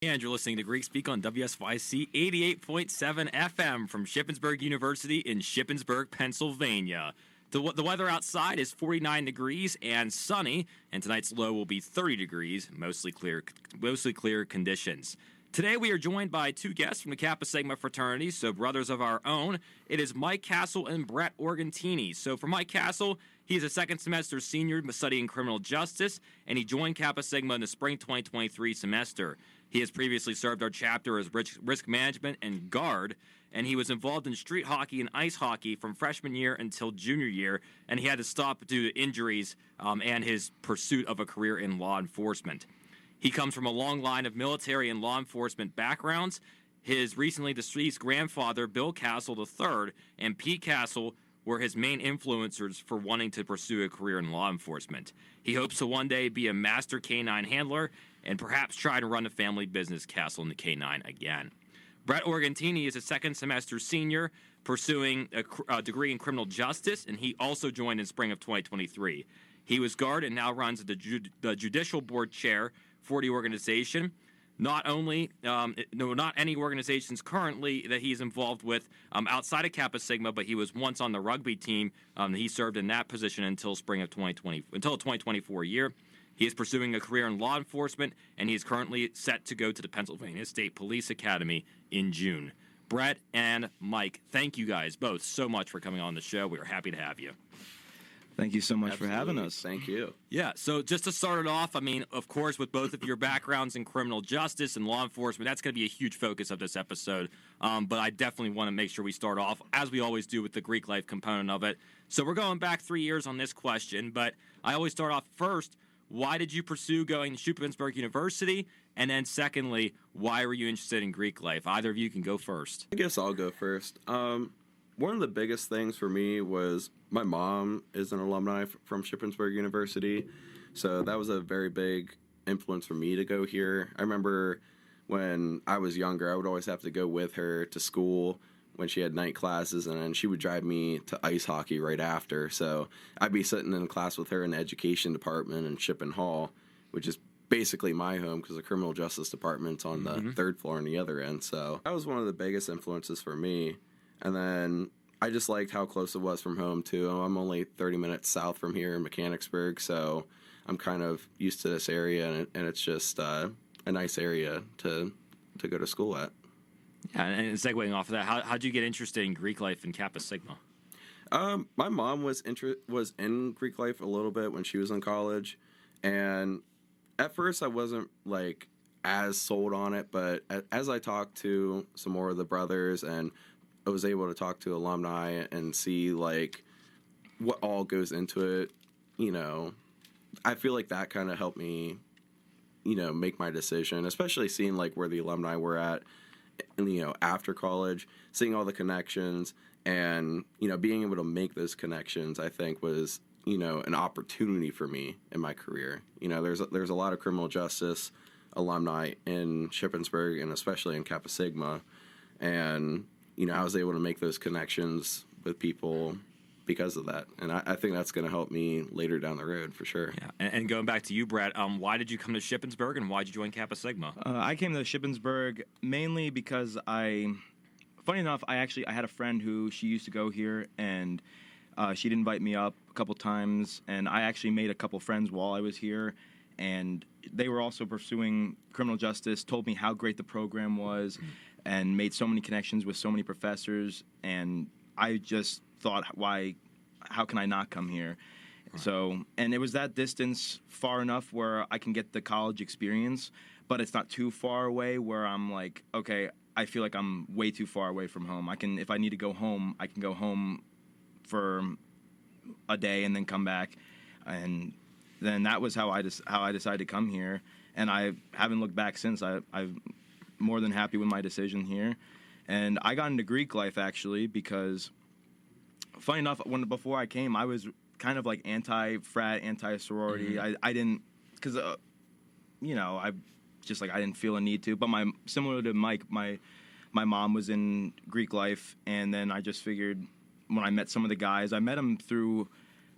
And you're listening to Greek Speak on WSYC 88.7 FM from Shippensburg University in Shippensburg, Pennsylvania. The weather outside is 49 degrees and sunny, and tonight's low will be 30 degrees, mostly clear conditions. Today we are joined by two guests from the Kappa Sigma fraternity, so brothers of our own. It is Mike Castle and Brett Organtini. So for Mike Castle, he is a second semester senior studying criminal justice, and he joined Kappa Sigma in the spring 2023 semester. He has previously served our chapter as risk management and guard, and he was involved in street hockey and ice hockey from freshman year until junior year, and he had to stop due to injuries and his pursuit of a career in law enforcement. He comes from a long line of military and law enforcement backgrounds. His recently deceased grandfather, Bill Castle III, and Pete Castle were his main influencers for wanting to pursue a career in law enforcement. He hopes to one day be a master canine handler and perhaps try to run a family business, Castle and the K9 again. Brett Organtini is a second semester senior pursuing a degree in criminal justice, and he also joined in spring of 2023. He was guard and now runs the judicial board chair for the organization. Not any organizations currently that he's involved with outside of Kappa Sigma, but he was once on the rugby team. He served in that position until spring of 2024 year. He is pursuing a career in law enforcement, and he is currently set to go to the Pennsylvania State Police Academy in June. Brett and Mike, thank you guys both so much for coming on the show. We are happy to have you. Thank you so much for having us. Thank you. Yeah, so just to start it off, I mean, of course, with both of your backgrounds in criminal justice and law enforcement, that's going to be a huge focus of this episode. But I definitely want to make sure we start off, as we always do, with the Greek life component of it. So we're going back 3 years on this question, but I always start off first. Why did you pursue going to Shippensburg University? And then secondly, why were you interested in Greek life? Either of you can go first. I guess I'll go first. One of the biggest things for me was my mom is an alumni from Shippensburg University, so that was a very big influence for me to go here. I remember when I was younger, I would always have to go with her to school when she had night classes, and then she would drive me to ice hockey right after. So I'd be sitting in class with her in the education department in Shippen Hall, which is basically my home because the criminal justice department's on the third floor on the other end. So that was one of the biggest influences for me. And then I just liked how close it was from home, too. I'm only 30 minutes south from here in Mechanicsburg, so I'm kind of used to this area, and it's just a nice area to go to school at. Yeah, and segueing off of that, how'd you get interested in Greek life and Kappa Sigma? My mom was in Greek life a little bit when she was in college, and at first I wasn't, as sold on it, but as I talked to some more of the brothers and I was able to talk to alumni and see what all goes into it, I feel like that kind of helped me, make my decision, especially seeing where the alumni were at, after college, seeing all the connections and, being able to make those connections, I think was, an opportunity for me in my career. There's a lot of criminal justice alumni in Shippensburg and especially in Kappa Sigma, and I was able to make those connections with people because of that. And I think that's going to help me later down the road for sure. Yeah. And going back to you, Brett, why did you come to Shippensburg and why did you join Kappa Sigma? I came to Shippensburg mainly because funny enough, I had a friend who she used to go here, and she'd invite me up a couple times, and I actually made a couple friends while I was here, and they were also pursuing criminal justice, told me how great the program was, and made so many connections with so many professors, and I just thought, how can I not come here? Right. So, and it was that distance far enough where I can get the college experience, but it's not too far away where I'm like, okay, I feel like I'm way too far away from home. If I need to go home, I can go home for a day and then come back, and then that was how I decided to come here, and I haven't looked back since. I've more than happy with my decision here. And I got into Greek life actually because, funny enough, before I came, I was kind of anti-frat, anti-sorority. I didn't, because I didn't feel a need to. But similar to Mike, my mom was in Greek life, and then I just figured when I met some of the guys, I met them through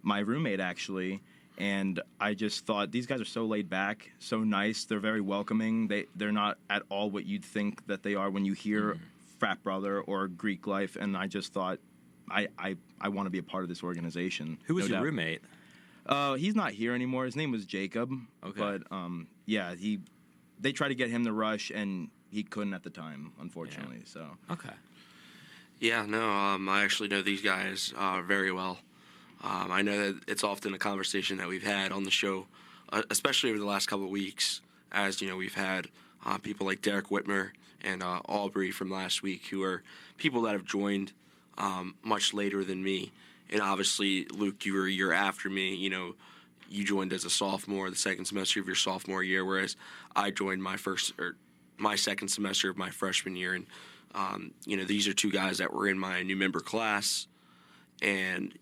my roommate actually, And I just thought these guys are so laid back, so nice. They're very welcoming. They're not at all what you'd think that they are when you hear frat brother or Greek life. And I just thought, I want to be a part of this organization. Who was no your doubt. roommate? He's not here anymore. His name was Jacob. Okay. But yeah, they tried to get him to rush, and he couldn't at the time, unfortunately. Yeah. So Okay. Yeah, no, I actually know these guys very well. I know that it's often a conversation that we've had on the show, especially over the last couple of weeks, as we've had people like Derek Whitmer and Aubrey from last week, who are people that have joined much later than me. And obviously, Luke, you were a year after me. You joined as a sophomore, the second semester of your sophomore year, whereas I joined my second semester of my freshman year. And these are two guys that were in my new member class, and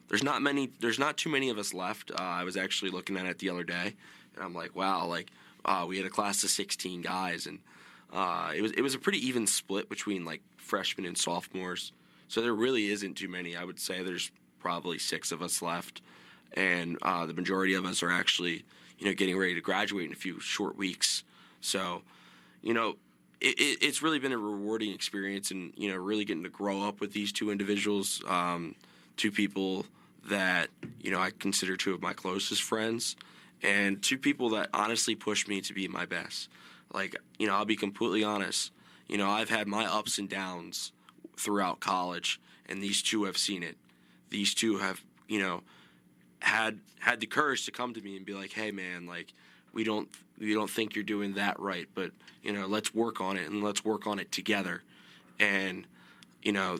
there's not too many of us left. I was actually looking at it the other day, and I'm like, wow, we had a class of 16 guys, and it was a pretty even split between like freshmen and sophomores. So there really isn't too many. I would say there's probably 6 of us left, and the majority of us are actually getting ready to graduate in a few short weeks. So it's really been a rewarding experience, and really getting to grow up with these two individuals, two people that I consider two of my closest friends, and two people that honestly pushed me to be my best. I'll be completely honest. I've had my ups and downs throughout college, and these two have seen it. These two have had the courage to come to me and be like, hey man, we don't think you're doing that right, but let's work on it, and let's work on it together. And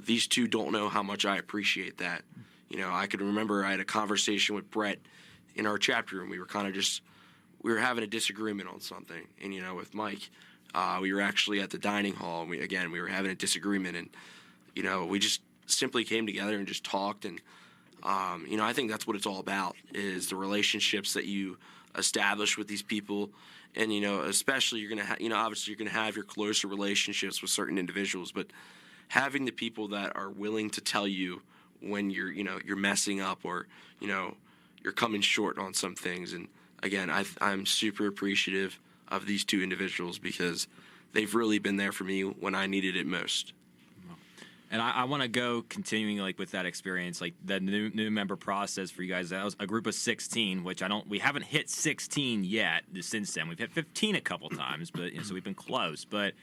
these two don't know how much I appreciate that. I could remember I had a conversation with Brett in our chapter room. We were having a disagreement on something, and with Mike, we were actually at the dining hall, and we were having a disagreement, and we just simply came together and just talked. And I think that's what it's all about, is the relationships that you establish with these people. And especially you're gonna obviously you're gonna have your closer relationships with certain individuals, but having the people that are willing to tell you when you're messing up, or you're coming short on some things. And again, I'm super appreciative of these two individuals, because they've really been there for me when I needed it most. And I want to go continuing with that experience, the new member process for you guys. That was a group of 16, which we haven't hit 16 yet since then. We've hit 15 a couple times, but so we've been close. But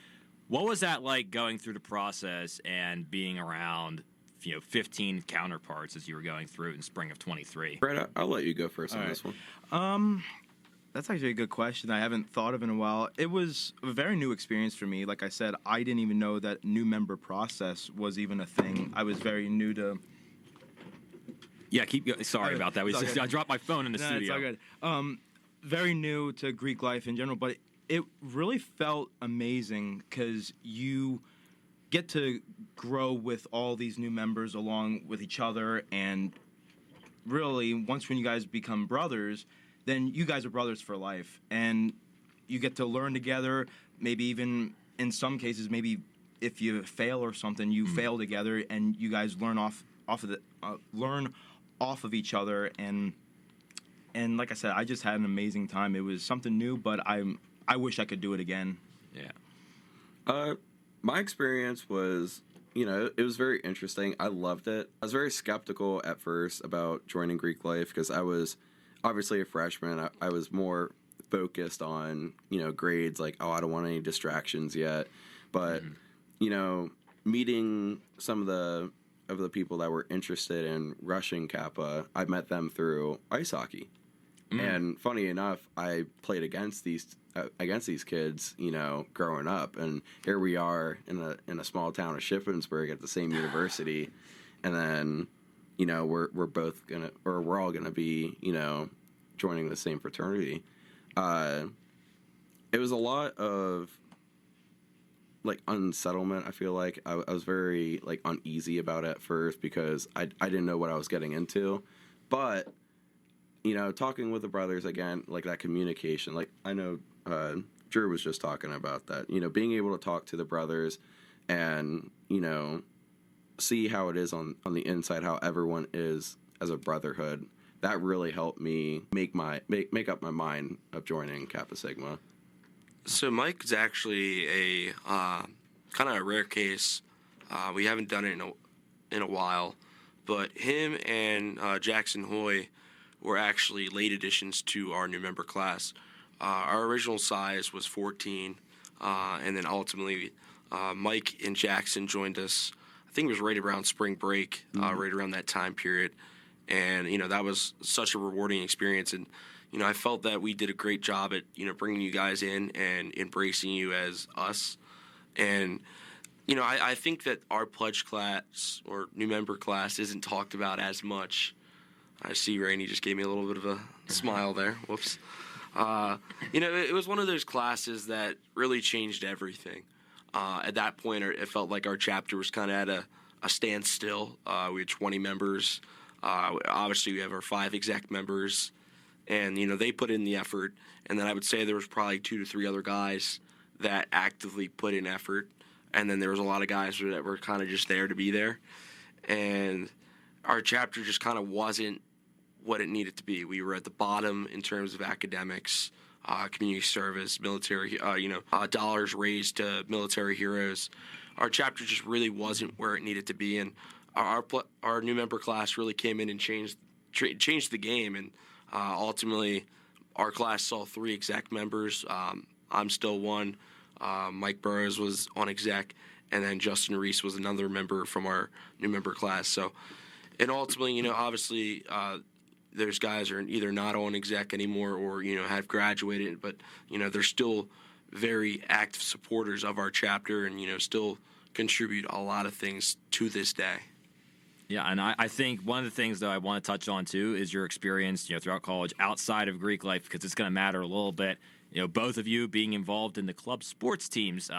what was that like, going through the process and being around 15 counterparts as you were going through it in spring of 23? Brett, I'll let you go first on this one. That's actually a good question I haven't thought of in a while. It was a very new experience for me. Like I said, I didn't even know that new member process was even a thing. I was very new to... Yeah, sorry about that. I dropped my phone in the studio. It's all good. Very new to Greek life in general, but it really felt amazing, because you get to grow with all these new members along with each other, and really, once when you guys become brothers, then you guys are brothers for life, and you get to learn together. Maybe even in some cases, maybe if you fail or something, you fail together, and you guys learn off of each other. And like I said, I just had an amazing time. It was something new, but I wish I could do it again. Yeah. My experience was, it was very interesting. I loved it. I was very skeptical at first about joining Greek life, because I was obviously a freshman. I was more focused on, grades, I don't want any distractions yet. But, meeting some of the people that were interested in rushing Kappa, I met them through ice hockey. And funny enough, I played against these kids, growing up, and here we are in a small town of Shippensburg at the same university, and then, we're all gonna be, joining the same fraternity. It was a lot of unsettlement. I feel like I was very uneasy about it at first, because I didn't know what I was getting into, but talking with the brothers again, that communication, I know Drew was just talking about that, being able to talk to the brothers and, see how it is on the inside, how everyone is as a brotherhood. that really helped me make up my mind of joining Kappa Sigma. So Mike's actually a kind of a rare case. We haven't done it in a while, but him and Jackson Hoy were actually late additions to our new member class. Our original size was 14, and then ultimately Mike and Jackson joined us. I think it was right around spring break, right around that time period, and that was such a rewarding experience. And I felt that we did a great job at bringing you guys in and embracing you as us. And I think that our pledge class or new member class isn't talked about as much. I see Rainey just gave me a little bit of a smile there. Whoops. It was one of those classes that really changed everything. At that point, it felt like our chapter was kind of at a standstill. We had 20 members. Obviously, we have our 5 exec members, and they put in the effort. And then I would say there was probably 2 to 3 other guys that actively put in effort, and then there was a lot of guys that were kind of just there to be there. And our chapter just kind of wasn't what it needed to be. We were at the bottom in terms of academics, community service, military, dollars raised to military heroes. Our chapter just really wasn't where it needed to be, and our new member class really came in and changed the game. And ultimately, our class saw 3 exec members. I'm still one. Mike Burrows was on exec, and then Justin Reese was another member from our new member class. So, and ultimately, obviously, there's guys are either not on exec anymore or have graduated, but they're still very active supporters of our chapter and still contribute a lot of things to this day. Yeah, and I think one of the things that I want to touch on too is your experience throughout college outside of Greek life, because it's going to matter a little bit. Both of you being involved in the club sports teams.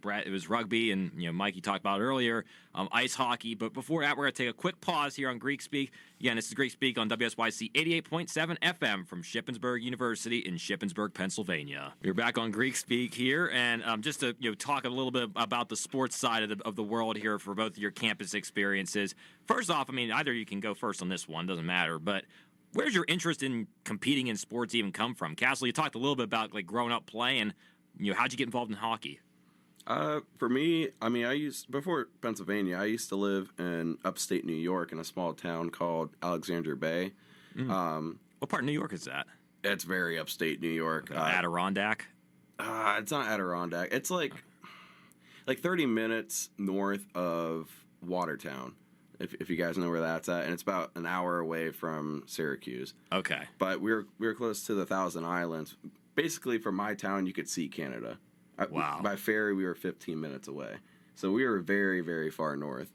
Brett, it was rugby, and Mike, you talked about earlier, ice hockey. But before that, we're going to take a quick pause here on Greek Speak. Again, this is Greek Speak on WSYC 88.7 FM from Shippensburg University in Shippensburg, Pennsylvania. We're back on Greek Speak here, and just to talk a little bit about the sports side of the world here for both of your campus experiences. First off, either you can go first on this one, doesn't matter, but where's your interest in competing in sports even come from? Castle, you talked a little bit about growing up playing. How'd you get involved in hockey? For me, before Pennsylvania, I used to live in upstate New York in a small town called Alexandria Bay. What part of New York is that? It's very upstate New York. Adirondack? It's not Adirondack. It's like 30 minutes north of Watertown. If you guys know where that's at, and it's about an hour away from Syracuse. Okay. But we were close to the Thousand Islands. Basically, from my town, you could see Canada. Wow. By ferry, we were 15 minutes away. So we were very, very far north.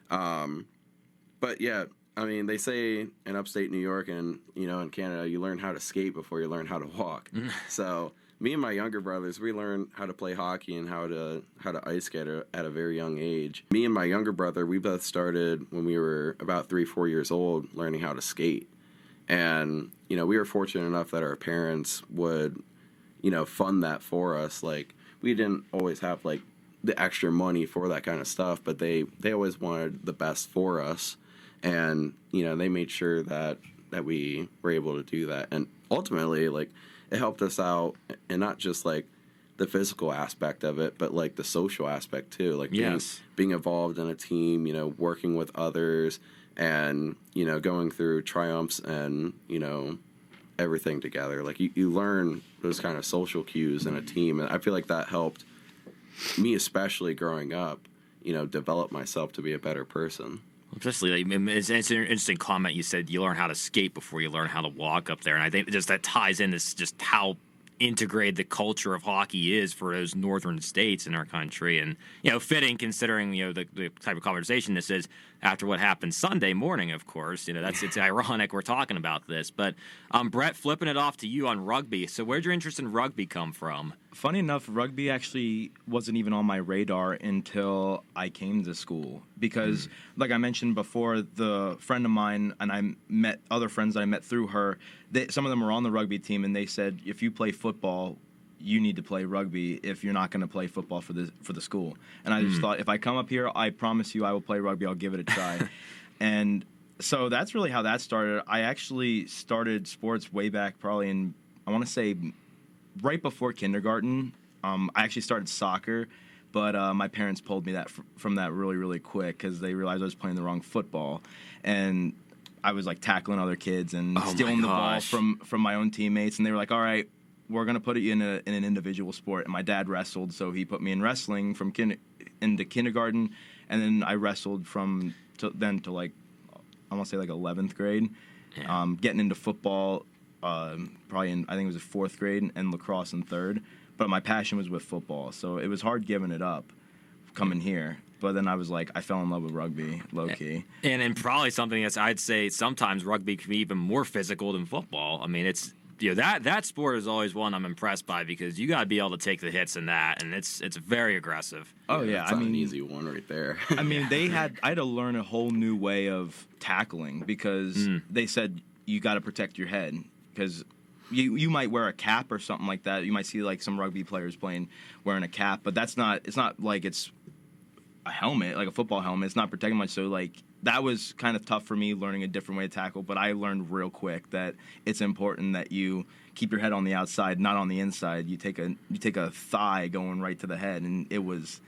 But yeah, they say in upstate New York and in Canada, you learn how to skate before you learn how to walk. So me and my younger brothers, we learned how to play hockey and how to ice skate at a very young age. Me and my younger brother, we both started when we were about 3-4 years old learning how to skate. And, we were fortunate enough that our parents would, fund that for us. We didn't always have, the extra money for that kind of stuff, but they always wanted the best for us. And, they made sure that we were able to do that. And ultimately, it helped us out, and not just the physical aspect of it, but the social aspect too. Being involved in a team, working with others, and going through triumphs and everything together. You learn those kind of social cues in a team, and I feel like that helped me, especially growing up, develop myself to be a better person. Especially, it's an interesting comment. You said you learn how to skate before you learn how to walk up there, and I think just that ties into just how integrated the culture of hockey is for those northern states in our country, and fitting considering the type of conversation this is after what happened Sunday morning. Of course, it's ironic we're talking about this, but Brett, flipping it off to you on rugby. So where'd your interest in rugby come from? Funny enough, rugby actually wasn't even on my radar until I came to school because, like I mentioned before, the friend of mine and I met other friends that I met through her. Some of them were on the rugby team, and they said, if you play football, you need to play rugby if you're not going to play football for the school. And I just thought, if I come up here, I promise you I will play rugby. I'll give it a try. And So that's really how that started. I actually started sports way back probably in, I want to say, right before kindergarten. I actually started soccer, but my parents pulled me from that really, really quick because they realized I was playing the wrong football. And I was like tackling other kids and stealing the ball from my own teammates. And they were like, all right, we're going to put you in an individual sport. And my dad wrestled, so he put me in wrestling from into kindergarten. And then I wrestled from to like, I want to say like 11th grade, getting into football probably in, I think it was 4th grade, and lacrosse in 3rd. But my passion was with football, so it was hard giving it up coming here. But then I was like, I fell in love with rugby, low-key. And probably something that's, I'd say sometimes rugby can be even more physical than football. I mean, it's, you know, that sport is always one I'm impressed by because you got to be able to take the hits in that, and it's very aggressive. Oh yeah, It's an easy one right there. I mean, I had to learn a whole new way of tackling because they said you got to protect your head because you might wear a cap or something like that. You might see like some rugby players wearing a cap, but it's not like it's a helmet, like a football helmet. It's not protecting much. So like that was kind of tough for me learning a different way to tackle, but I learned real quick that it's important that you keep your head on the outside, not on the inside. You take a thigh going right to the head, and it was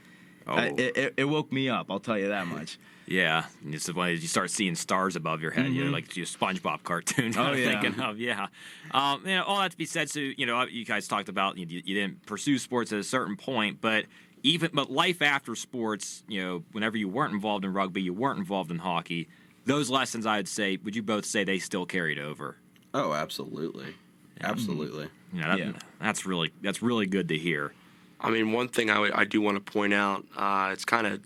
it woke me up, I'll tell you that much. Yeah, it's when you start seeing stars above your head, you know, like your SpongeBob cartoon. Oh, yeah. Thinking of, yeah. You know, all that to be said, so you know, you guys talked about you didn't pursue sports at a certain point, but life after sports, you know, whenever you weren't involved in rugby, you weren't involved in hockey. Those lessons, I'd say, would you both say they still carried over? Oh, absolutely, absolutely. You know, that's really good to hear. I mean, one thing I do want to point out, it's kind of,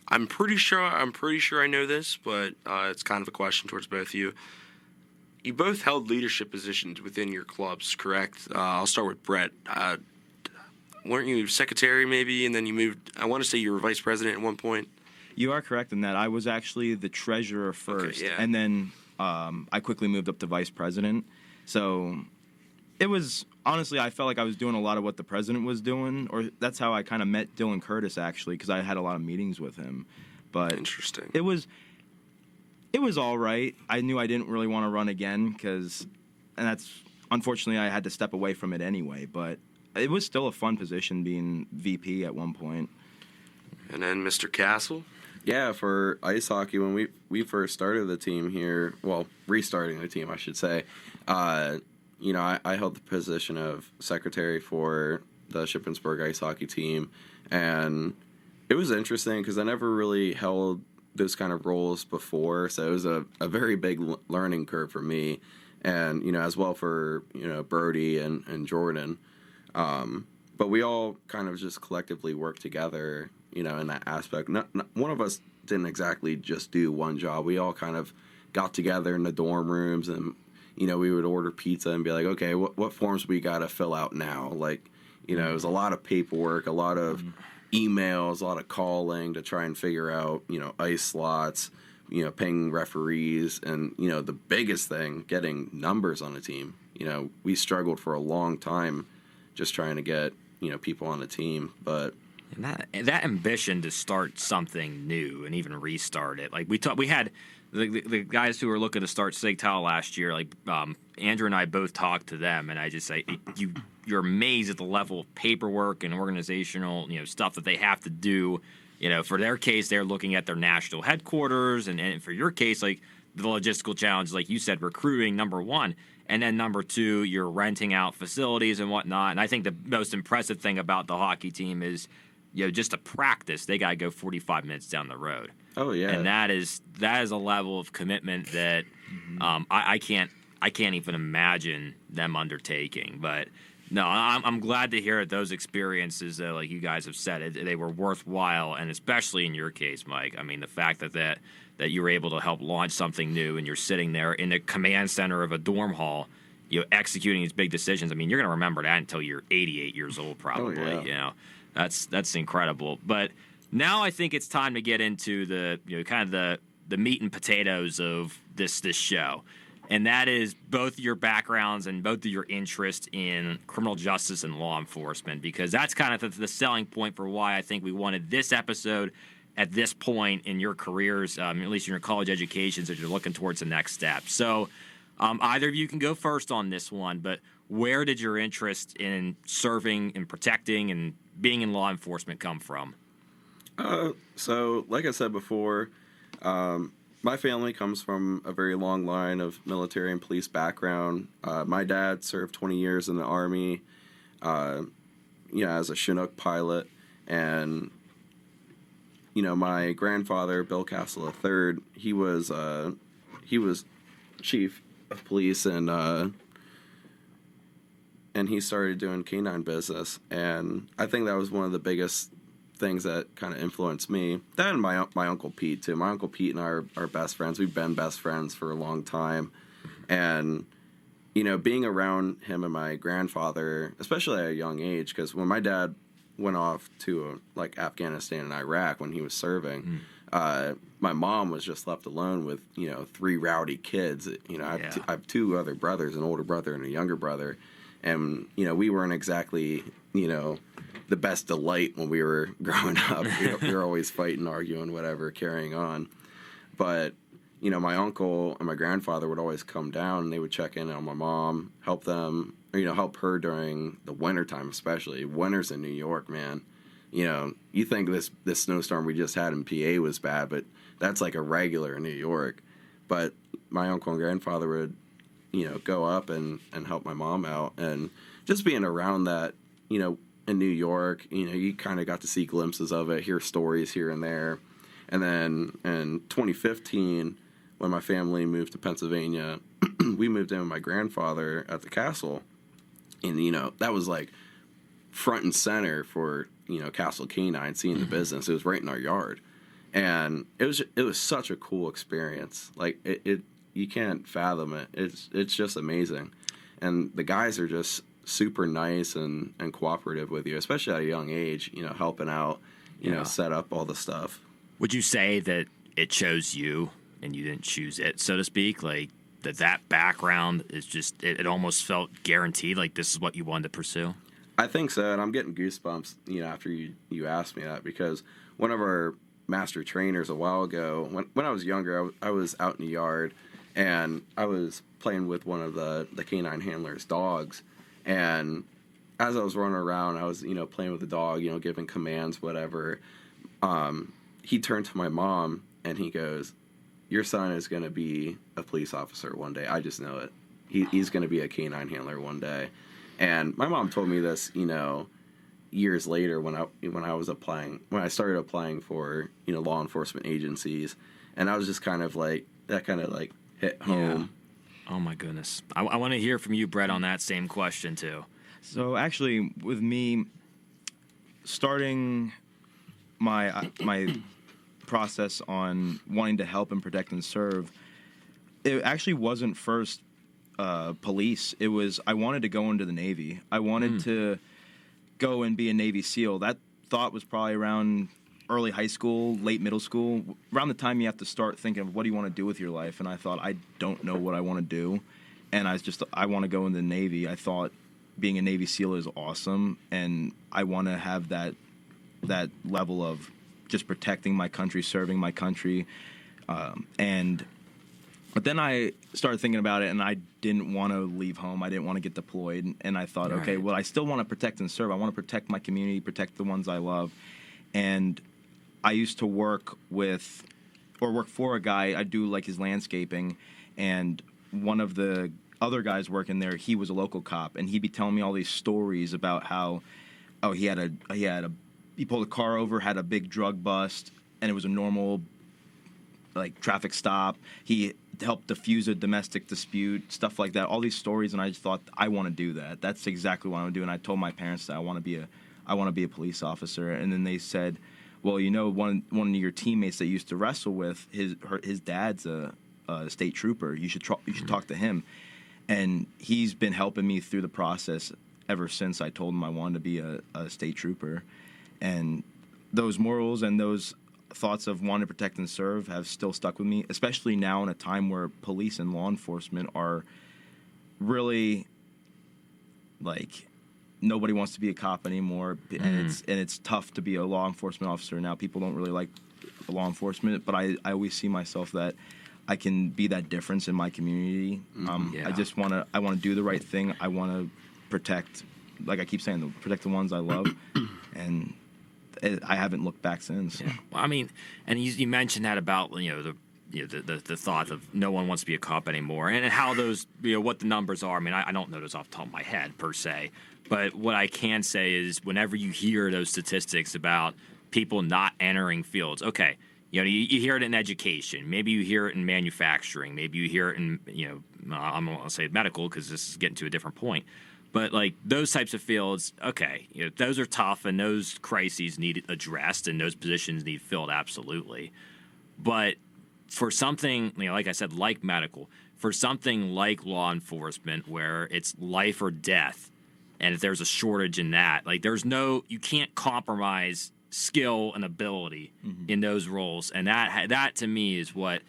I'm pretty sure I know this, but it's kind of a question towards both of you. You both held leadership positions within your clubs, correct? I'll start with Brett. Weren't you secretary maybe, and then you moved? I want to say you were vice president at one point. You are correct in that. I was actually the treasurer first, and then I quickly moved up to vice president. So it was, honestly, I felt like I was doing a lot of what the president was doing, or that's how I kind of met Dylan Curtis, actually, because I had a lot of meetings with him. But interesting. It was all right. I knew I didn't really want to run again, and that's, unfortunately, I had to step away from it anyway, but it was still a fun position being VP at one point. And then Mr. Castle? Yeah, for ice hockey, when we first started the team here, well, restarting the team, I should say, you know, I held the position of secretary for the Shippensburg ice hockey team, and it was interesting because I never really held those kind of roles before, so it was a very big learning curve for me, and, you know, as well for, you know, Brody and Jordan. But we all kind of just collectively worked together, you know, in that aspect. Not one of us didn't exactly just do one job. We all kind of got together in the dorm rooms, and, you know, we would order pizza and be like, okay, what forms we got to fill out now? Like, you know, it was a lot of paperwork, a lot of emails, a lot of calling to try and figure out, you know, ice slots, you know, paying referees, and, you know, the biggest thing, getting numbers on the team. You know, we struggled for a long time just trying to get, you know, people on the team, but and that ambition to start something new and even restart it. Like we had the guys who were looking to start SIGTAL last year. Like Andrew and I both talked to them, and I just say you're amazed at the level of paperwork and organizational, you know, stuff that they have to do. You know, for their case, they're looking at their national headquarters, and for your case, like the logistical challenge, like you said, recruiting, number one. And then number two, you're renting out facilities and whatnot. And I think the most impressive thing about the hockey team is, you know, just to practice, they got to go 45 minutes down the road. Oh yeah, and that is a level of commitment that I can't even imagine them undertaking. But no, I'm glad to hear that those experiences, like you guys have said, they were worthwhile, and especially in your case, Mike. I mean, the fact that you were able to help launch something new, and you're sitting there in the command center of a dorm hall, you know, executing these big decisions. I mean, you're going to remember that until you're 88 years old, probably. Oh, yeah. You know, that's incredible. But now I think it's time to get into the, you know, kind of the meat and potatoes of this show. And that is both your backgrounds and both of your interest in criminal justice and law enforcement, because that's kind of the selling point for why I think we wanted this episode at this point in your careers, at least in your college educations, as you're looking towards the next step. So either of you can go first on this one, but where did your interest in serving and protecting and being in law enforcement come from? So, like I said before, my family comes from a very long line of military and police background. My dad served 20 years in the Army, as a Chinook pilot, and my grandfather, Bill Castle III, he was chief of police, and he started doing canine business, and I think that was one of the biggest things that kind of influenced me. That and my Uncle Pete too. My Uncle Pete and I are best friends. We've been best friends for a long time, and being around him and my grandfather, especially at a young age, because when my dad went off to Afghanistan and Iraq when he was serving, my mom was just left alone with 3 rowdy kids. I have 2 other brothers, an older brother and a younger brother, and we weren't exactly the best delight when we were growing up. We were always fighting, arguing, whatever, carrying on. But my uncle and my grandfather would always come down and they would check in on my mom, help them, help her during the wintertime, especially. Winters in New York, man. You think this snowstorm we just had in PA was bad, but that's like a regular in New York. But my uncle and grandfather would, go up and help my mom out. And just being around that, in New York, you kind of got to see glimpses of it, hear stories here and there. And then in 2015, when my family moved to Pennsylvania, we moved in with my grandfather at the castle. And, that was like front and center for, Castle Canine, seeing the business. It was right in our yard. And it was such a cool experience. Like, it you can't fathom it. It's just amazing. And the guys are just super nice and cooperative with you, especially at a young age, helping out, set up all the stuff. Would you say that it chose you and you didn't choose it, so to speak? Like that background is just, it almost felt guaranteed, like this is what you wanted to pursue? I think so, and I'm getting goosebumps, after you asked me that, because one of our master trainers a while ago, when I was younger, I was out in the yard, and I was playing with one of the canine handler's dogs. And as I was running around, I was, playing with the dog, giving commands, whatever. He turned to my mom and he goes, "Your son is going to be a police officer one day. I just know it. He's going to be a canine handler one day." And my mom told me this, years later when I started applying for, law enforcement agencies. And I was just kind of like, that kind of like hit home. Yeah. Oh my goodness. I want to hear from you, Brett, on that same question too. So actually, with me starting my process on wanting to help and protect and serve, it actually wasn't first police. It was, I wanted to go into the Navy. I wanted to go and be a Navy SEAL. That thought was probably around early high school, late middle school, around the time you have to start thinking of what do you want to do with your life. And I thought, I don't know what I want to do. And I want to go in the Navy. I thought being a Navy SEAL is awesome. And I want to have that level of just protecting my country, serving my country. But then I started thinking about it, and I didn't want to leave home. I didn't want to get deployed. And I thought, okay, well, I still want to protect and serve. I want to protect my community, protect the ones I love. And I used to work for a guy. I do like his landscaping, and one of the other guys working there, he was a local cop, and he'd be telling me all these stories about how, he pulled a car over, had a big drug bust, and it was a normal traffic stop. He helped diffuse a domestic dispute, stuff like that. All these stories, and I just thought, I want to do that. That's exactly what I want to do. And I told my parents that I want to be a police officer. And then they said, well, one of your teammates that you used to wrestle with, his dad's a state trooper. You should talk to him. And he's been helping me through the process ever since I told him I wanted to be a state trooper. And those morals and those thoughts of wanting to protect and serve have still stuck with me, especially now in a time where police and law enforcement are really nobody wants to be a cop anymore, and it's tough to be a law enforcement officer now. People don't really like law enforcement, but I always see myself that I can be that difference in my community. Yeah. I want to do the right thing. I want to protect, like I keep saying, protect the ones I love, and I haven't looked back since. Yeah. Well, I mean, and you mentioned that about the thought of no one wants to be a cop anymore, and how those what the numbers are. I mean, I don't know those off the top of my head per se, but what I can say is whenever you hear those statistics about people not entering fields, okay, you hear it in education, maybe you hear it in manufacturing, maybe you hear it in I'm going to say medical because this is getting to a different point. But like those types of fields, okay, those are tough, and those crises need addressed, and those positions need filled absolutely. But for something, like I said, like medical, for something like law enforcement, where it's life or death, and if there's a shortage in that, like you can't compromise skill and ability in those roles, and that to me is what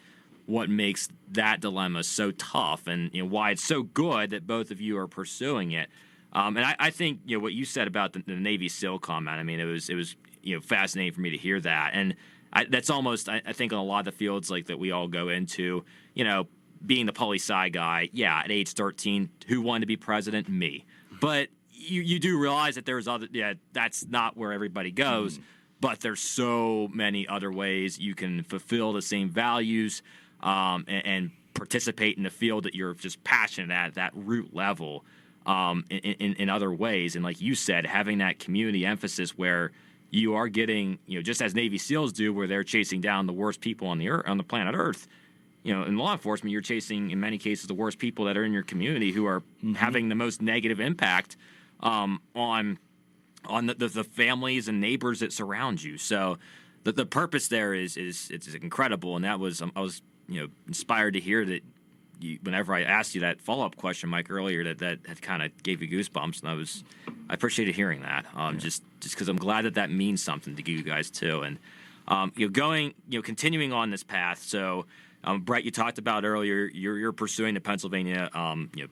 makes that dilemma so tough, and why it's so good that both of you are pursuing it. And I think what you said about the Navy SEAL comment. I mean, it was fascinating for me to hear that, and that's almost I think on a lot of the fields like that we all go into. Being the poli-sci guy, yeah, at age 13, who wanted to be president? Me. But you do realize that there's that's not where everybody goes. But there's so many other ways you can fulfill the same values. And participate in the field that you're just passionate at that root level in other ways. And like you said, having that community emphasis where you are getting, just as Navy SEALs do, where they're chasing down the worst people on the planet Earth. In law enforcement, you're chasing, in many cases, the worst people that are in your community who are having the most negative impact on the families and neighbors that surround you. So the purpose there is it's incredible, and that was I was inspired to hear that whenever I asked you that follow-up question, Mike, earlier, that had kind of gave you goosebumps, and I appreciated hearing that. Just because I'm glad that means something to you guys too, and continuing on this path. So, Brett, you talked about earlier, you're pursuing the Pennsylvania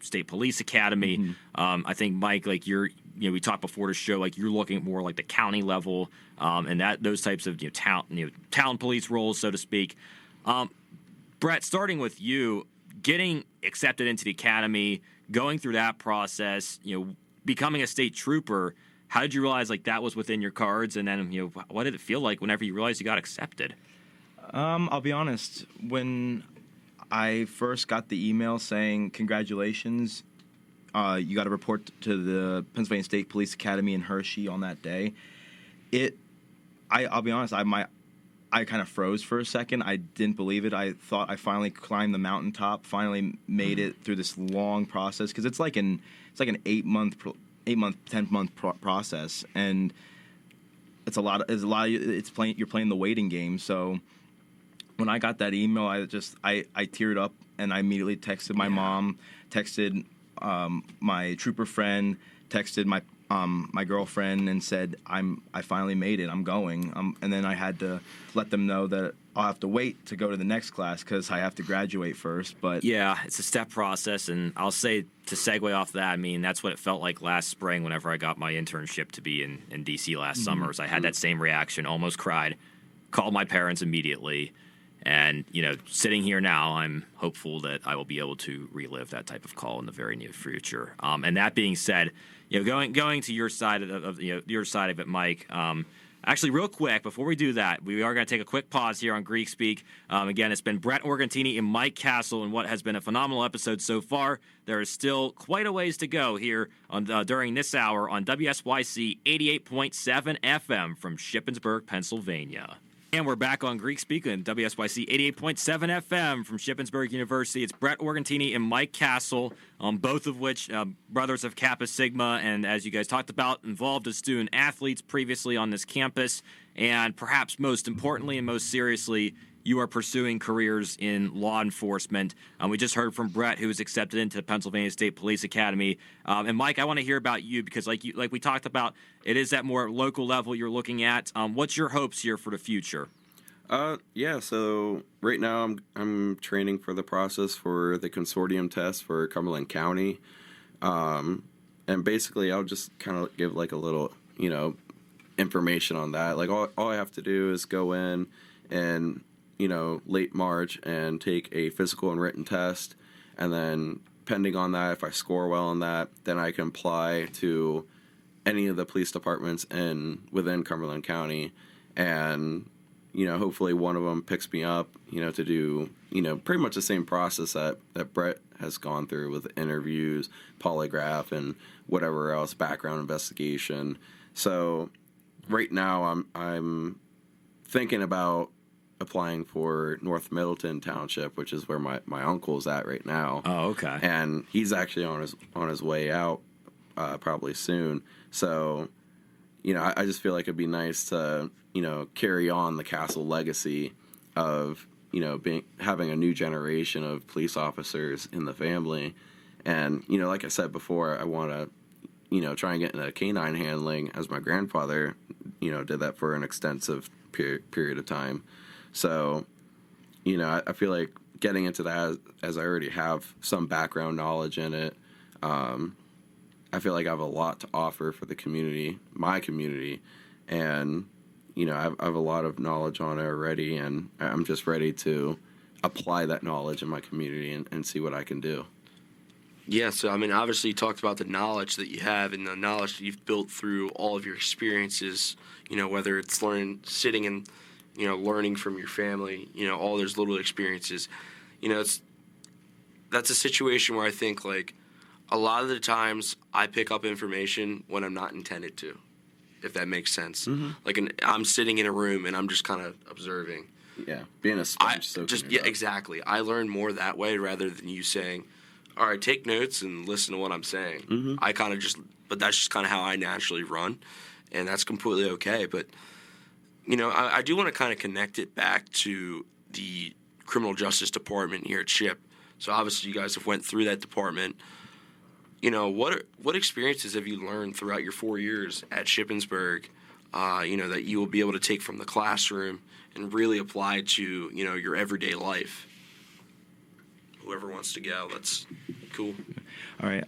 State Police Academy. I think Mike, like we talked before the show, like you're looking at more like the county level, and those types of town police roles, so to speak. Brett, starting with you, getting accepted into the academy, going through that process, becoming a state trooper, how did you realize like that was within your cards? And then, what did it feel like whenever you realized you got accepted? I'll be honest. When I first got the email saying, congratulations, you got to report to the Pennsylvania State Police Academy in Hershey on that day, I'll be honest, I kind of froze for a second. I didn't believe it. I thought I finally climbed the mountaintop, finally made it through this long process, because it's like an 10-month process, and you're playing the waiting game. So when I got that email, I teared up, and I immediately texted my mom, texted my trooper friend, texted my girlfriend, and said I finally made it. I'm going. And then I had to let them know that I'll have to wait to go to the next class because I have to graduate first. But yeah, it's a step process, and I'll say, to segue off that, I mean, that's what it felt like last spring whenever I got my internship to be in D.C. last summer. I had that same reaction, almost cried, called my parents immediately. And, sitting here now, I'm hopeful that I will be able to relive that type of call in the very near future. And that being said, going to your side of your side of it, Mike. Actually, real quick, before we do that, we are going to take a quick pause here on Greek Speak. Again, it's been Brett Organtini and Mike Castle in what has been a phenomenal episode so far. There is still quite a ways to go here during this hour on WSYC 88.7 FM from Shippensburg, Pennsylvania. And we're back on Greek Speak on WSYC 88.7 FM from Shippensburg University. It's Brett Organtini and Mike Castle, both of which brothers of Kappa Sigma, and as you guys talked about, involved as student athletes previously on this campus. And perhaps most importantly and most seriously, you are pursuing careers in law enforcement. We just heard from Brett, who was accepted into the Pennsylvania State Police Academy. And Mike, I want to hear about you because, like we talked about, it is that more local level you're looking at. What's your hopes here for the future? So right now I'm training for the process for the consortium test for Cumberland County. And basically I'll just kind of give like a little, information on that. Like all I have to do is go in in, late March and take a physical and written test. And then, depending on that, if I score well on that, then I can apply to any of the police departments within Cumberland County. And, hopefully one of them picks me up, to do, pretty much the same process that Brett has gone through with interviews, polygraph, and whatever else, background investigation. So right now I'm thinking about applying for North Middleton Township, which is where my uncle's at right now. Oh, okay. And he's actually on his way out probably soon. So, I just feel like it'd be nice to, carry on the Castle legacy of, having a new generation of police officers in the family. And, like I said before, I want to, try and get into canine handling, as my grandfather, did that for an extensive period of time. So, I feel like getting into that, as I already have some background knowledge in it, I feel like I have a lot to offer for the community, my community, and, I have a lot of knowledge on it already, and I'm just ready to apply that knowledge in my community and see what I can do. Yeah, so I mean, obviously you talked about the knowledge that you have and the knowledge that you've built through all of your experiences, whether it's sitting and, learning from your family, all those little experiences. That's a situation where I think, like, a lot of the times I pick up information when I'm not intended to, if that makes sense. Mm-hmm. Like, I'm sitting in a room and I'm just kind of observing. Yeah, being a sponge. Exactly. I learn more that way rather than you saying, all right, take notes and listen to what I'm saying. Mm-hmm. But that's just kind of how I naturally run, and that's completely okay. But, I do want to kind of connect it back to the criminal justice department here at SHIP. So obviously you guys have went through that department. What experiences have you learned throughout your 4 years at Shippensburg, that you will be able to take from the classroom and really apply to, your everyday life? Whoever wants to go, that's cool. All right.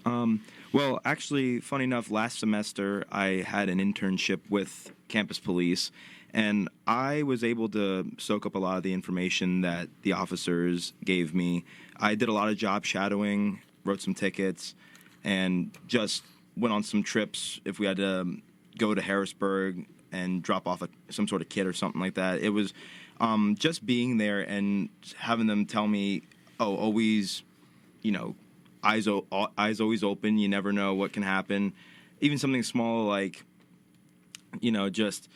Well, actually, funny enough, last semester I had an internship with campus police, and I was able to soak up a lot of the information that the officers gave me. I did a lot of job shadowing, wrote some tickets, and just went on some trips if we had to go to Harrisburg and drop off some sort of kid or something like that. It was just being there and having them tell me, oh, always, eyes always open. You never know what can happen. Even something small like, just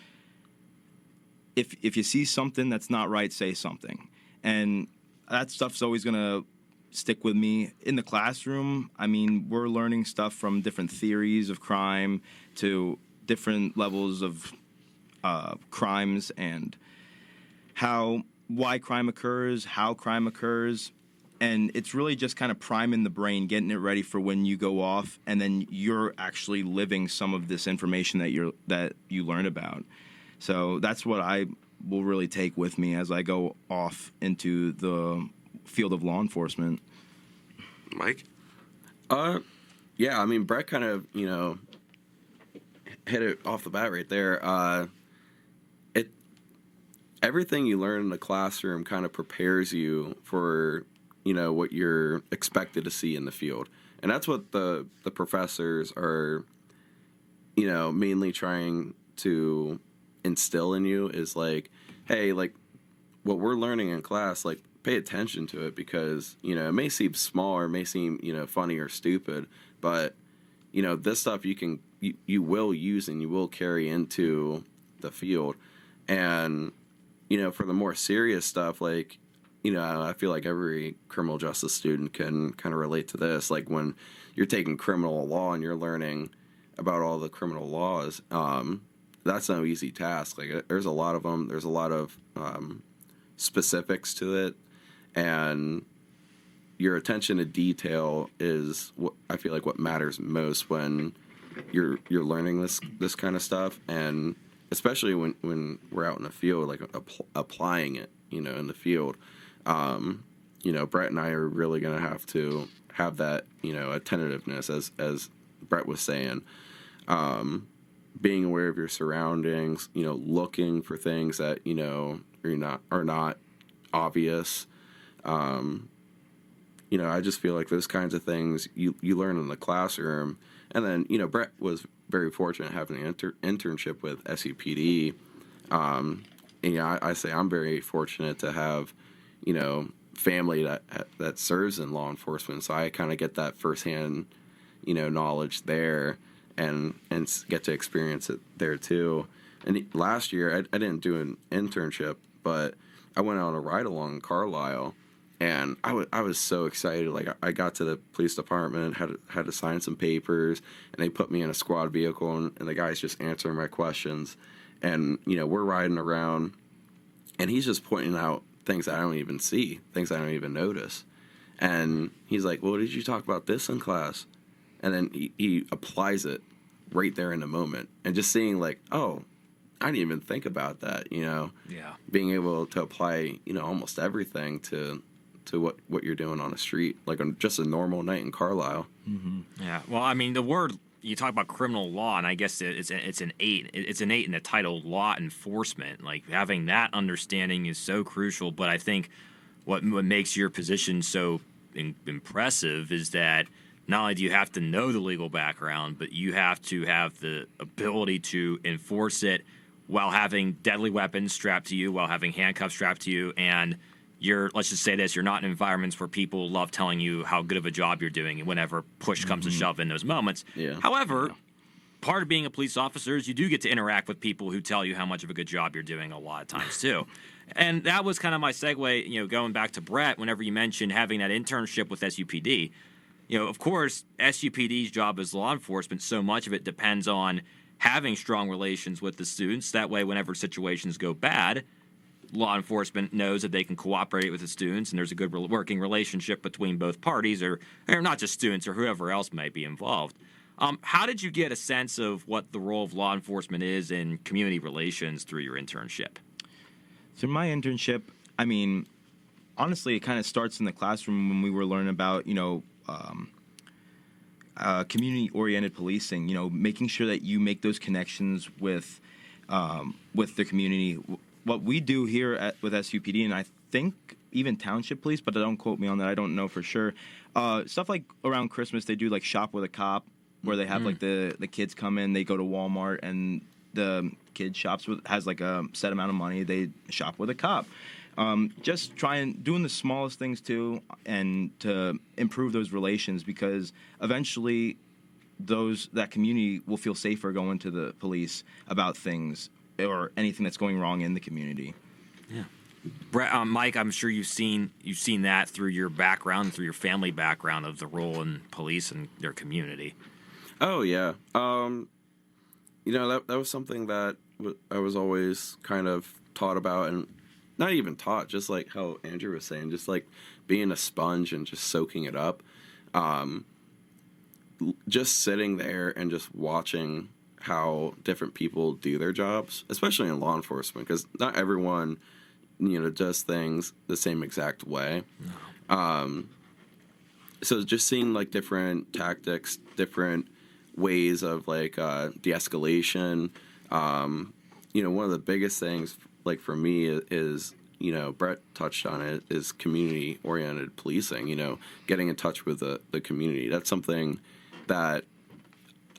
if you see something that's not right, say something. And that stuff's always going to stick with me. In the classroom, I mean, we're learning stuff from different theories of crime to different levels of crimes and why crime occurs, how crime occurs. And it's really just kind of priming the brain, getting it ready for when you go off, and then you're actually living some of this information that you learn about. So that's what I will really take with me as I go off into the field of law enforcement. Mike? Yeah, I mean, Brett kind of, hit it off the bat right there. Everything you learn in the classroom kind of prepares you for, what you're expected to see in the field. And that's what the professors are, mainly trying to instill in you is like, hey, like what we're learning in class, like pay attention to it because, it may seem small or it may seem, funny or stupid, but, this stuff you will use and you will carry into the field. And, for the more serious stuff, like, I feel like every criminal justice student can kind of relate to this. Like when you're taking criminal law and you're learning about all the criminal laws, that's no easy task. Like there's a lot of them. There's a lot of specifics to it, and your attention to detail is what I feel like what matters most when you're learning this kind of stuff, and especially when we're out in the field, like applying it, in the field. Brett and I are really going to have that, attentiveness as Brett was saying. being aware of your surroundings, looking for things that, are not obvious. I just feel like those kinds of things you learn in the classroom. And then, Brett was very fortunate having an internship with SUPD. And I say I'm very fortunate to have, family that serves in law enforcement. So I kind of get that firsthand, knowledge there and get to experience it there too. And last year I didn't do an internship, but I went on a ride along in Carlisle. And I was so excited. Like, I got to the police department, had to sign some papers, and they put me in a squad vehicle, and the guy's just answering my questions. And, we're riding around, and he's just pointing out things I don't even see, things I don't even notice. And he's like, well, did you talk about this in class? And then he applies it right there in the moment. And just seeing, like, oh, I didn't even think about that, Yeah. Being able to apply, almost everything to what you're doing on the street, like on just a normal night in Carlisle. Mm-hmm. Yeah. Well, I mean, the word you talk about criminal law, and I guess it's innate in the title law enforcement. Like, having that understanding is so crucial. But I think what makes your position so impressive is that not only do you have to know the legal background, but you have to have the ability to enforce it while having deadly weapons strapped to you, while having handcuffs strapped to you, and let's just say this, you're not in environments where people love telling you how good of a job you're doing whenever push comes to shove in those moments. Yeah. However, part of being a police officer is you do get to interact with people who tell you how much of a good job you're doing a lot of times too. And that was kind of my segue, going back to Brett, whenever you mentioned having that internship with SUPD. Of course, SUPD's job is law enforcement. So much of it depends on having strong relations with the students. That way, whenever situations go bad, law enforcement knows that they can cooperate with the students, and there's a good working relationship between both parties, or not just students or whoever else might be involved. How did you get a sense of what the role of law enforcement is in community relations through your internship? Through my internship, I mean, honestly, it kind of starts in the classroom when we were learning about, community-oriented policing, making sure that you make those connections with the community. What we do here with SUPD, and I think even township police, but don't quote me on that, I don't know for sure. Stuff like around Christmas, they do like Shop with a Cop, where they have like the kids come in, they go to Walmart, and the kid has like a set amount of money, they shop with a cop. Just doing the smallest things too, and to improve those relations, because eventually that community will feel safer going to the police about things or anything that's going wrong in the community. Yeah. Brett, Mike, I'm sure you've seen that through your background, through your family background of the role in police and their community. Oh yeah. That was something that I was always kind of taught about, and not even taught, just like how Andrew was saying, just like being a sponge and just soaking it up. Just sitting there and just watching how different people do their jobs, especially in law enforcement, because not everyone, does things the same exact way. No. So just seeing like different tactics, different ways of like de-escalation. One of the biggest things like for me is, Brett touched on it, is community-oriented policing, getting in touch with the community. That's something that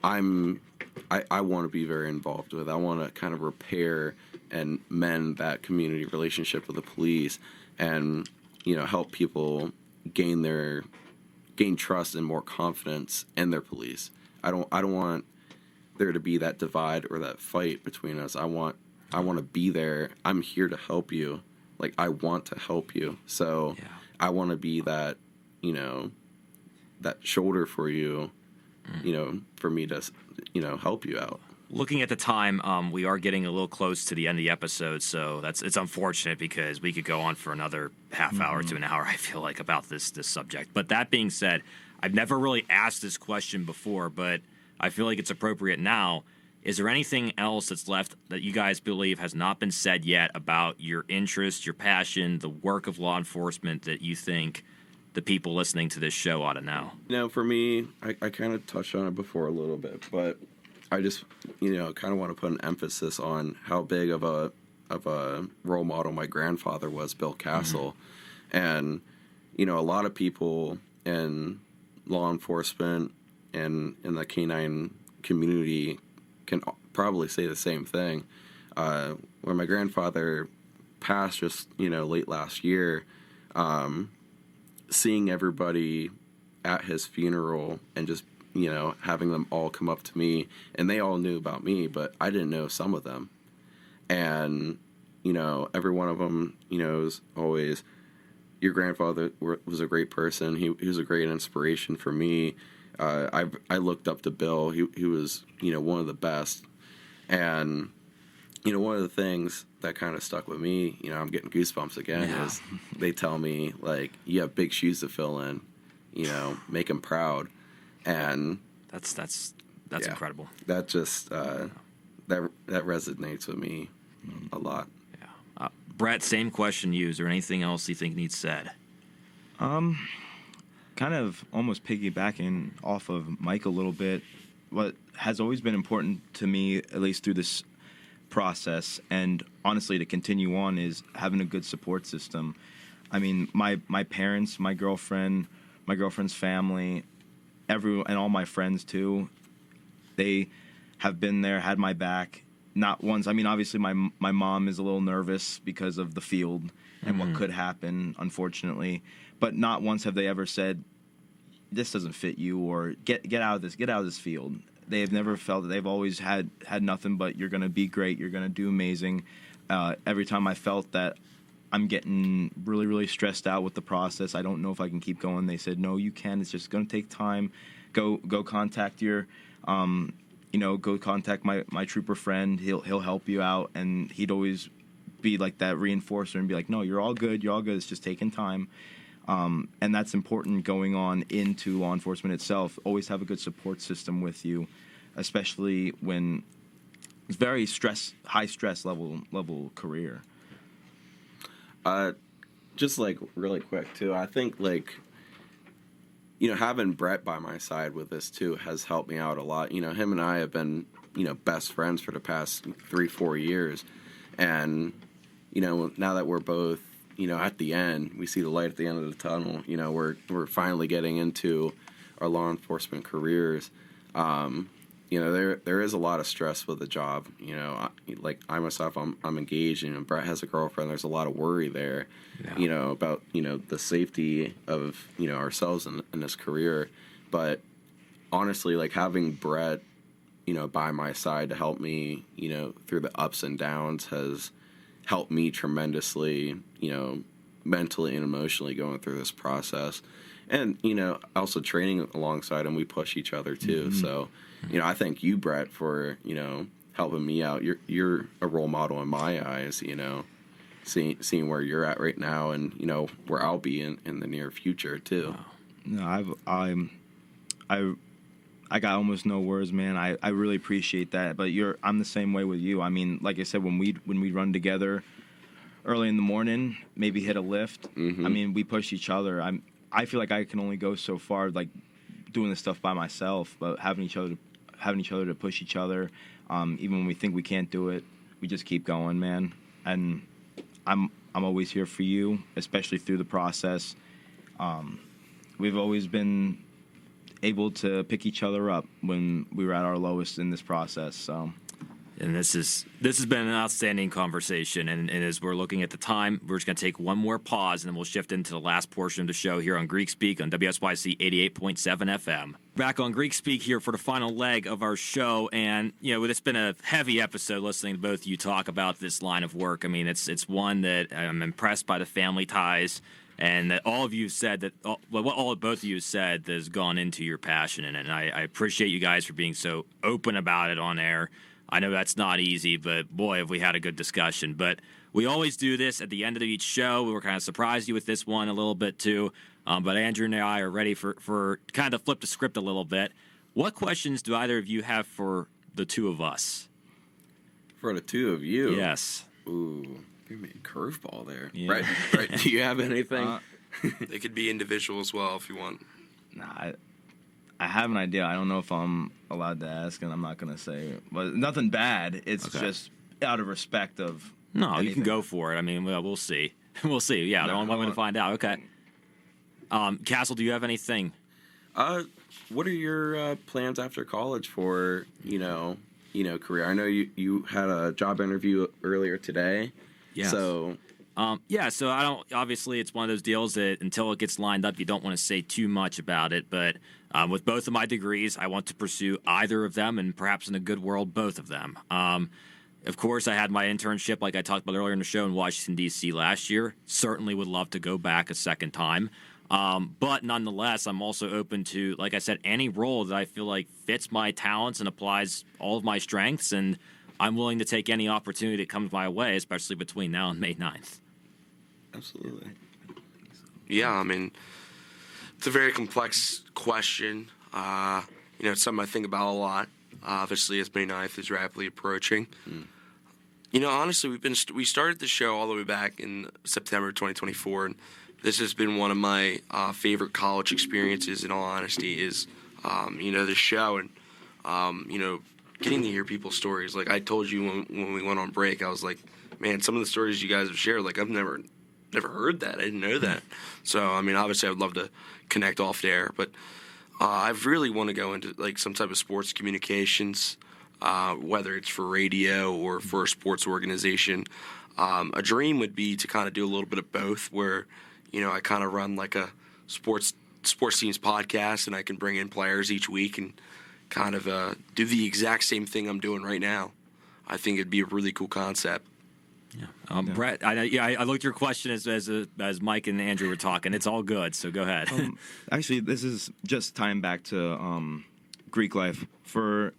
I want to be very involved with. I want to kind of repair and mend that community relationship with the police, and help people gain trust and more confidence in their police. I don't want there to be that divide or that fight between us. I want to be there. I'm here to help you. Like, I want to help you. So yeah. I want to be that, that shoulder for you, for me to, help you out. Looking at the time, we are getting a little close to the end of the episode, so it's unfortunate because we could go on for another half hour to an hour, I feel like, about this subject. But that being said, I've never really asked this question before, but I feel like it's appropriate now. Is there anything else that's left that you guys believe has not been said yet about your interest, your passion, the work of law enforcement that you think the people listening to this show ought to know? For me, I kind of touched on it before a little bit, but I just, kind of want to put an emphasis on how big of a role model my grandfather was, Bill Castle. And, a lot of people in law enforcement and in the canine community can probably say the same thing. When my grandfather passed just, late last year, seeing everybody at his funeral and just, having them all come up to me, and they all knew about me, but I didn't know some of them. And, every one of them, is always, your grandfather was a great person. He was a great inspiration for me. I looked up to Bill. He was, one of the best. And, one of the things that kind of stuck with me, I'm getting goosebumps again, is they tell me, like, you have big shoes to fill in, make him proud. And that's incredible. That just, that resonates with me a lot. Yeah. Brett, same question to you. Is there anything else you think needs said? Kind of almost piggybacking off of Mike a little bit. What has always been important to me, at least through this process, and honestly to continue on, is having a good support system. I mean, my parents, my girlfriend's family, and all my friends too, they have been there, had my back. Not once. I mean, obviously my mom is a little nervous because of the field and what could happen, unfortunately. But not once have they ever said, this doesn't fit you, or get out of this field. They have never felt that. They've always had nothing but, you're going to be great, you're going to do amazing. Every time I felt that I'm getting really, really stressed out with the process, I don't know if I can keep going, they said, no, you can. It's just going to take time. Go contact your, go contact my trooper friend. He'll help you out. And he'd always be like that reinforcer and be like, no, you're all good. It's just taking time. And that's important going on into law enforcement itself. Always have a good support system with you, especially when it's very high stress level career. Just like really quick too, I think having Brett by my side with this too has helped me out a lot. Him and I have been, best friends for the past 3-4 years. And, now that we're both, at the end, we see the light at the end of the tunnel. We're finally getting into our law enforcement careers. There is a lot of stress with the job. I myself, I'm engaged, and Brett has a girlfriend. There's a lot of worry there, about the safety of ourselves in this career. But honestly, having Brett, by my side to help me, through the ups and downs has helped me tremendously, mentally and emotionally going through this process. And, also training alongside him, we push each other too. Mm-hmm. So, I thank you, Brett, for, helping me out. You're a role model in my eyes, seeing where you're at right now and, where I'll be in the near future too. Wow. No, I got almost no words, man. I really appreciate that. But I'm the same way with you. I mean, like I said, when we run together early in the morning, maybe hit a lift. Mm-hmm. I mean, we push each other. I feel like I can only go so far, like doing this stuff by myself. But having each other to push each other, even when we think we can't do it, we just keep going, man. And I'm always here for you, especially through the process. We've always been able to pick each other up when we were at our lowest in this process. So, and this has been an outstanding conversation. And as we're looking at the time, we're just going to take one more pause, and then we'll shift into the last portion of the show here on Greek Speak on WSYC 88.7 FM. Back on Greek Speak here for the final leg of our show, and it's been a heavy episode listening to both of you talk about this line of work. I mean, it's one that I'm impressed by the family ties. And that all of you said that, what both of you said that has gone into your passion in it. And I appreciate you guys for being so open about it on air. I know that's not easy, but boy, have we had a good discussion. But we always do this at the end of each show. We were kind of surprised you with this one a little bit too. But Andrew and I are ready for kind of flip the script a little bit. What questions do either of you have for the two of us? For the two of you? Yes. Ooh. You made a curveball there. Yeah. Right. Do you have anything? They could be individual as well if you want. Nah, I have an idea. I don't know if I'm allowed to ask, and I'm not gonna say. But nothing bad. It's Okay. just out of respect of. No, you anything. can go for it. I mean, we'll see. We'll see. Yeah, No, the only way to I- find out. Okay. Castle, do you have anything? What are your plans after college for career? I know you had a job interview earlier today. Yes. So Yeah, so I don't. Obviously, it's one of those deals that until it gets lined up, you don't want to say too much about it. But with both of my degrees, I want to pursue either of them, and perhaps in a good world, both of them. Of course, I had my internship, like I talked about earlier in the show, in Washington D.C. last year. Certainly would love to go back a second time. But nonetheless, I'm also open to, like I said, any role that I feel like fits my talents and applies all of my strengths, and I'm willing to take any opportunity that comes my way, especially between now and May 9th. absolutely. Yeah, I mean, it's a very complex question. It's something I think about a lot. Obviously, as May 9th is rapidly approaching. Honestly, we started the show all the way back in September 2024, and this has been one of my favorite college experiences. In all honesty, is the show and getting to hear people's stories. Like I told you when we went on break, I was like, man, some of the stories you guys have shared, like I've never heard that. I didn't know that. So I mean, obviously, I would love to connect off there, but I really want to go into like some type of sports communications, whether it's for radio or for a sports organization. A dream would be to kind of do a little bit of both, where I kind of run like a sports teams podcast, and I can bring in players each week and kind of do the exact same thing I'm doing right now. I think it'd be a really cool concept. Yeah. Brett, I looked at your question as Mike and Andrew were talking. It's all good, so go ahead. Actually, this is just tying back to Greek life for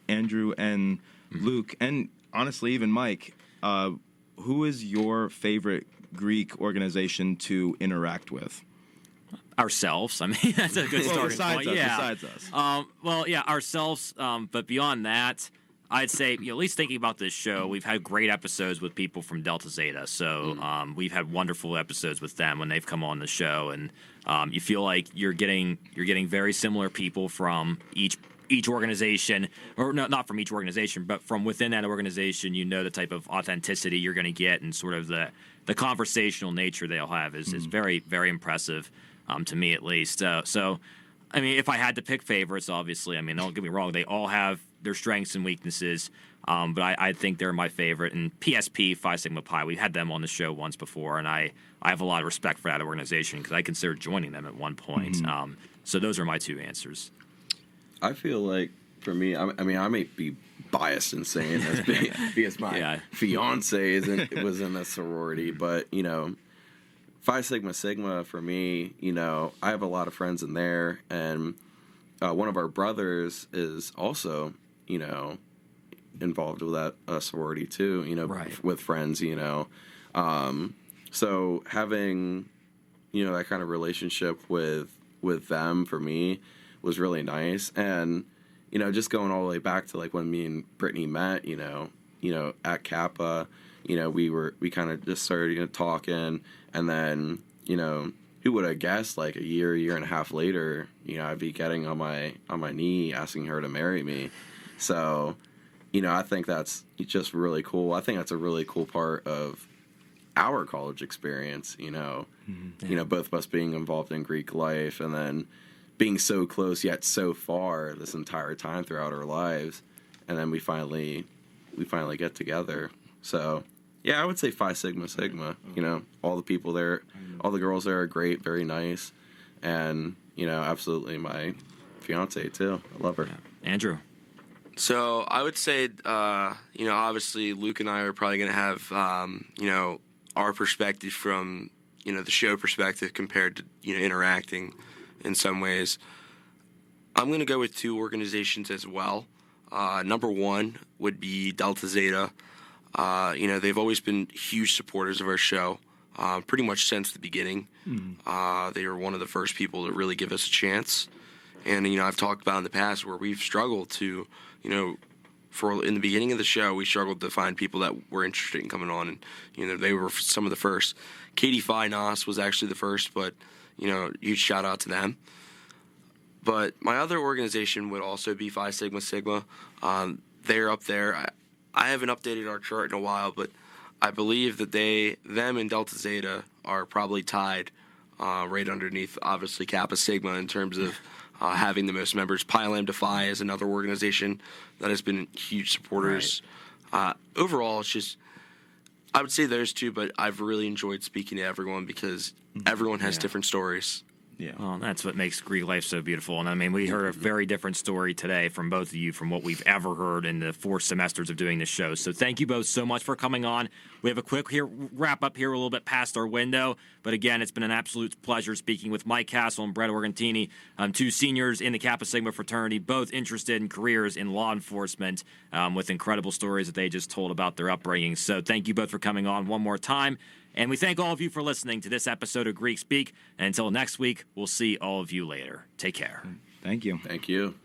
Andrew and Luke, and honestly, even Mike. Who is your favorite Greek organization to interact with? Ourselves. I mean, that's a good starting point. Besides us. Well, yeah, ourselves. But beyond that, I'd say, at least thinking about this show, we've had great episodes with people from Delta Zeta. So we've had wonderful episodes with them when they've come on the show, and you feel like you're getting very similar people from each organization, or not from each organization, but from within that organization. The type of authenticity you're going to get, and sort of the conversational nature they'll have is very, very impressive to me, at least. So, I mean, if I had to pick favorites, obviously, I mean, don't get me wrong, they all have their strengths and weaknesses, but I think they're my favorite. And PSP, Phi Sigma Pi, we had them on the show once before, and I have a lot of respect for that organization because I considered joining them at one point. So those are my two answers. I feel like for me, I mean, I may be biased in saying this because my fiance was in a sorority, but Phi Sigma Sigma for me, I have a lot of friends in there, and one of our brothers is also, involved with that sorority too, Right. with friends, so having, that kind of relationship with them for me was really nice. And, just going all the way back to like when me and Brittany met, at Kappa, we kind of just started, talking, and then, who would have guessed like a year and a half later, I'd be getting on my knee asking her to marry me. So, I think that's just really cool. I think that's a really cool part of our college experience, both of us being involved in Greek life, and then being so close yet so far this entire time throughout our lives, and then we finally get together. So yeah, I would say Phi Sigma Sigma. All the people there, all the girls there are great, very nice, and absolutely my fiance too. I love her. Yeah. Andrew. So I would say, obviously Luke and I are probably going to have, our perspective from, the show perspective compared to, interacting in some ways. I'm going to go with two organizations as well. Number one would be Delta Zeta. They've always been huge supporters of our show, pretty much since the beginning. They were one of the first people to really give us a chance. And, I've talked about in the past where we've struggled to, in the beginning of the show, we struggled to find people that were interested in coming on. And, they were some of the first. Katie Phi Nos was actually the first, but, huge shout out to them. But my other organization would also be Phi Sigma Sigma. They're up there. I haven't updated our chart in a while, but I believe that them and Delta Zeta are probably tied right underneath, obviously, Kappa Sigma in terms of having the most members. Pi Lambda Phi is another organization that has been huge supporters. Overall, it's just, I would say those two, but I've really enjoyed speaking to everyone because everyone has different stories. Yeah. Well, that's what makes Greek life so beautiful. And I mean, we heard a very different story today from both of you from what we've ever heard in the 4 semesters of doing this show. So thank you both so much for coming on. We have a quick wrap up here, a little bit past our window. But again, it's been an absolute pleasure speaking with Mike Castle and Brett Organtini, 2 seniors in the Kappa Sigma fraternity, both interested in careers in law enforcement with incredible stories that they just told about their upbringing. So thank you both for coming on one more time. And we thank all of you for listening to this episode of Greek Speak. And until next week, we'll see all of you later. Take care. Thank you. Thank you.